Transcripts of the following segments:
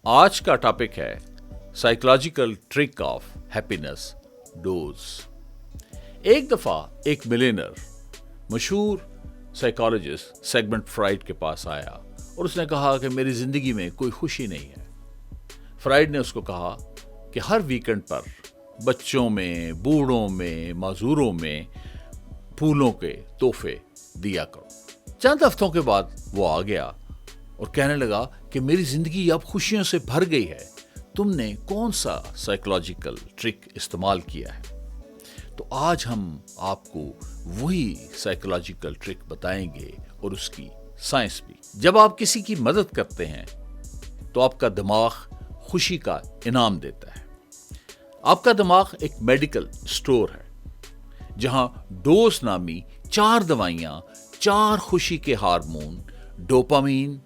आज का टॉपिक है psychological trick of happiness dose. एक दफा एक मिलियनर मशहूर साइकोलॉजिस्ट सेगमेंट फ्राइड के पास आया और उसने कहा कि मेरी जिंदगी में कोई खुशी नहीं है। फ्राइड ने उसको कहा कि हर वीकेंड पर बच्चों में, बूढ़ों में, माजूरों में फूलों के तोहफे दिया करो। चंद हफ्तों के बाद वो आ गया और कहने लगा कि मेरी जिंदगी अब खुशियों से भर गई है। तुमने कौन सा साइकोलॉजिकल ट्रिक इस्तेमाल किया है? तो आज हम आपको वही साइकोलॉजिकल ट्रिक बताएंगे और उसकी साइंस भी। जब आप किसी की मदद करते हैं तो आपका दिमाग खुशी का इनाम देता है। आपका दिमाग एक मेडिकल स्टोर है जहां डोज नामी 4 दवाइयां, 4 खुशी के हार्मोन डोपामीन,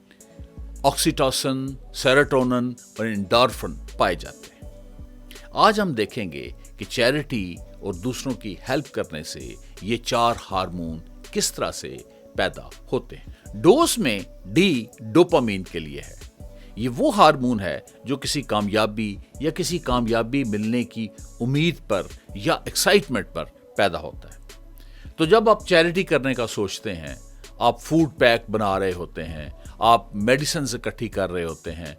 ऑक्सीटोसिन, सेरोटोनिन और एंडोर्फिन पाए जाते हैं। आज हम देखेंगे कि चैरिटी और दूसरों की हेल्प करने से ये 4 हार्मोन किस तरह से पैदा होते हैं। डोज में डी डोपामीन के लिए है। ये वो हार्मोन है जो किसी कामयाबी या किसी कामयाबी मिलने की उम्मीद पर या एक्साइटमेंट पर पैदा होता है। तो जब आप चैरिटी करने का सोचते हैं, आप फूड पैक बना रहे होते हैं, आप मेडिसिन इकट्ठी कर रहे होते हैं,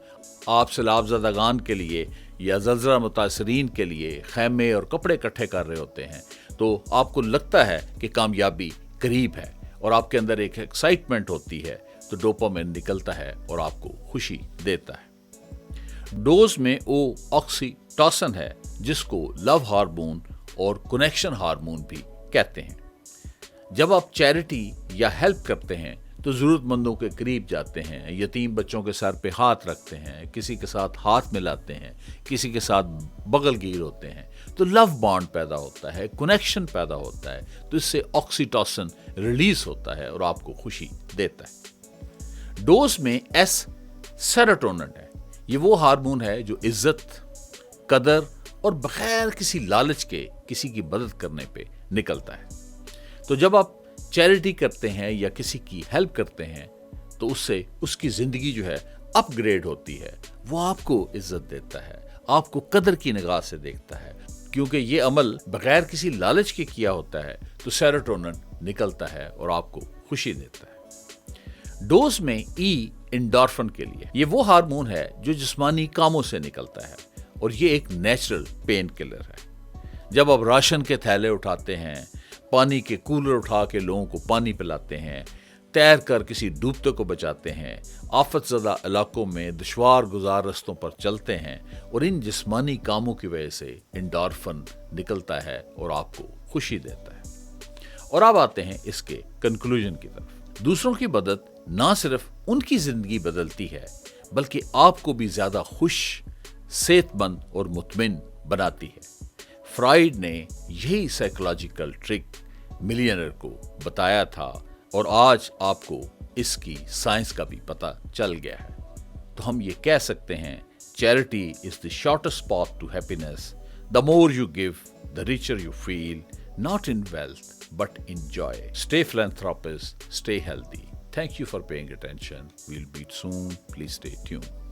आप सैलाब-ज़दागान के लिए या ज़लज़ला मुतासरीन के लिए खैमे और कपड़े इकट्ठे कर रहे होते हैं, तो आपको लगता है कि कामयाबी करीब है और आपके अंदर एक एक्साइटमेंट होती है, तो डोपामाइन निकलता है और आपको खुशी देता है। डोज में वो ऑक्सीटोसिन है जिसको लव हार्मोन और कनेक्शन हार्मोन भी कहते हैं। जब आप चैरिटी या हेल्प करते हैं तो जरूरतमंदों के करीब जाते हैं, यतीम बच्चों के सर पे हाथ रखते हैं, किसी के साथ हाथ मिलाते हैं, किसी के साथ बगलगीर होते हैं, तो लव बॉन्ड पैदा होता है, कनेक्शन पैदा होता है, तो इससे ऑक्सीटोसिन रिलीज होता है और आपको खुशी देता है। डोज में एस सेरोटोनिन है। ये वो हार्मोन है जो इज्जत, कदर और बगैर किसी लालच के किसी की मदद करने पे निकलता है। तो जब आप चैरिटी करते हैं या किसी की हेल्प करते हैं तो उससे उसकी जिंदगी जो है अपग्रेड होती है। वो आपको इज्जत देता है, आपको कदर की निगाह से देखता है, क्योंकि ये अमल बगैर किसी लालच के किया होता है, तो सेरोटोनिन निकलता है और आपको खुशी देता है। डोज में ई एंडोर्फिन के लिए, ये वो हार्मोन है जो जिस्मानी कामों से निकलता है और ये एक नेचुरल पेन किलर है। जब आप राशन के थैले उठाते हैं, पानी के कूलर उठा के लोगों को पानी पिलाते हैं, तैर कर किसी डूबते को बचाते हैं, आफतज़दा इलाकों में दुश्वार गुजार रस्तों पर चलते हैं और इन जिस्मानी कामों की वजह से एंडोर्फिन निकलता है और आपको खुशी देता है। और अब आते हैं इसके कंक्लूजन की तरफ। दूसरों की मदद ना सिर्फ उनकी जिंदगी बदलती है बल्कि आपको भी ज्यादा खुश, सेहतमंद और मुतमिन बनाती है। फ्राइड ने यही साइकोलॉजिकल ट्रिक मिलियनर को बताया था और आज आपको इसकी साइंस का भी पता चल गया है। तो हम ये कह सकते हैं, charity is the shortest path to happiness. The more you give, the richer you feel, not in wealth but in joy. Stay philanthropist, stay healthy. Thank you for paying attention. We'll meet soon. Please stay tuned.